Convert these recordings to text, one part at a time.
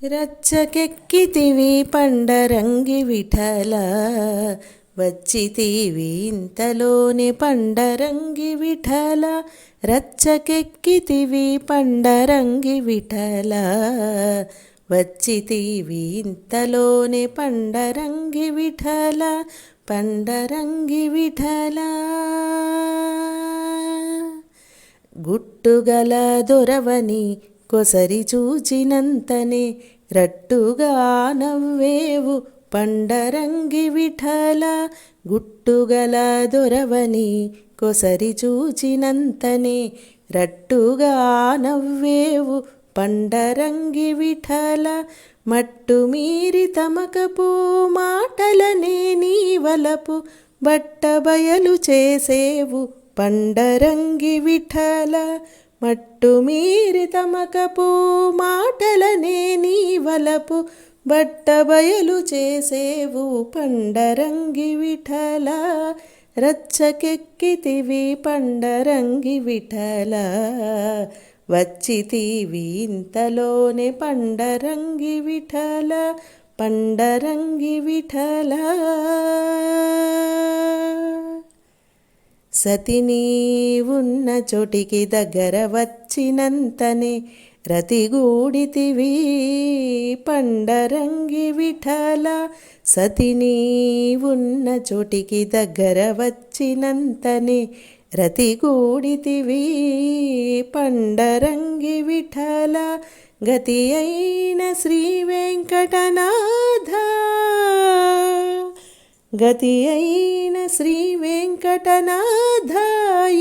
రచ్చకెక్కితివి పండరంగి విఠల వచ్చితివి ఇంతలోనే పండరంగి విఠల రచ్చకెక్కితివి పండరంగి విఠల వచ్చితివి ఇంతలోనే పండరంగి విఠల పండరంగి విఠల గుట్టుగల దొరవని కొసరి చూచినంతనే రట్టుగా నవ్వేవు పండరంగి విఠల గుట్టుగల దొరవని కొసరి చూచినంతనే రట్టుగా నవ్వేవు పండరంగి విఠల మట్టు మీరి తమకపు మాటలనే నీ వలపు బట్ట బయలు చేసేవు పండరంగి విఠల మట్టు మీరి తమకపు మాటలనే నీ వలపు బట్ట బయలు చేసేవు పండరంగి విఠల రచ్చకెక్కితివి పండరంగి విఠల వచ్చితివి ఇంతలోనే పండరంగి విఠల పండరంగి విఠల సతి నీవున్న చోటికి దగ్గర వచ్చినంతనే రతిగూడితివి పండరంగి విఠల సతి నీవున్న చోటికి దగ్గర వచ్చినంతనే రతిగూడితివి పండరంగి విఠల గతి అయిన శ్రీ వెంకటనాథ గతి అయిన శ్రీ వెంకటనాథ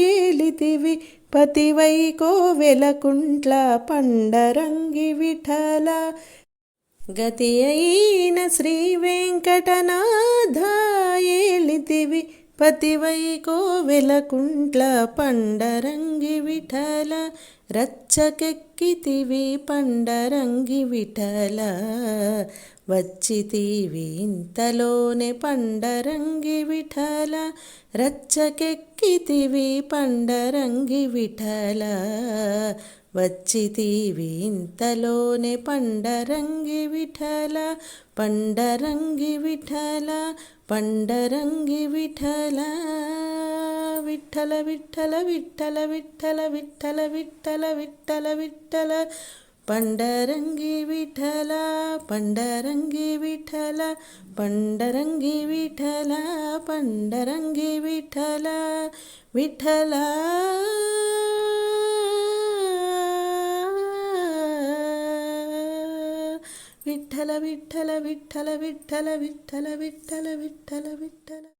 ఏలితివి పతివై కోవెలకుంట్ల పండరంగి విఠల గతి అయిన శ్రీ వెంకటనాథ ఏలితివి పతివై కోవెలకుంట్ల పండరంగి విఠల రచ్చకెక్కితివి పండరంగి విఠల వచ్చితివి ఇంతలోనే పండరంగి విఠల రచ్చకెక్కితివి పండరంగి విఠల వచ్చితివి ఇంతలోనే పండరంగి విఠల పండరంగి విఠల పండరంగి విఠల విఠల విఠల విఠల విఠల విఠల విఠల విఠల విఠల పండరంగి విఠల పండరంగి విఠల పండరంగి విఠల పండరంగి విఠల విఠల విఠల విఠల విఠల విఠల విఠల విఠల విఠల విఠల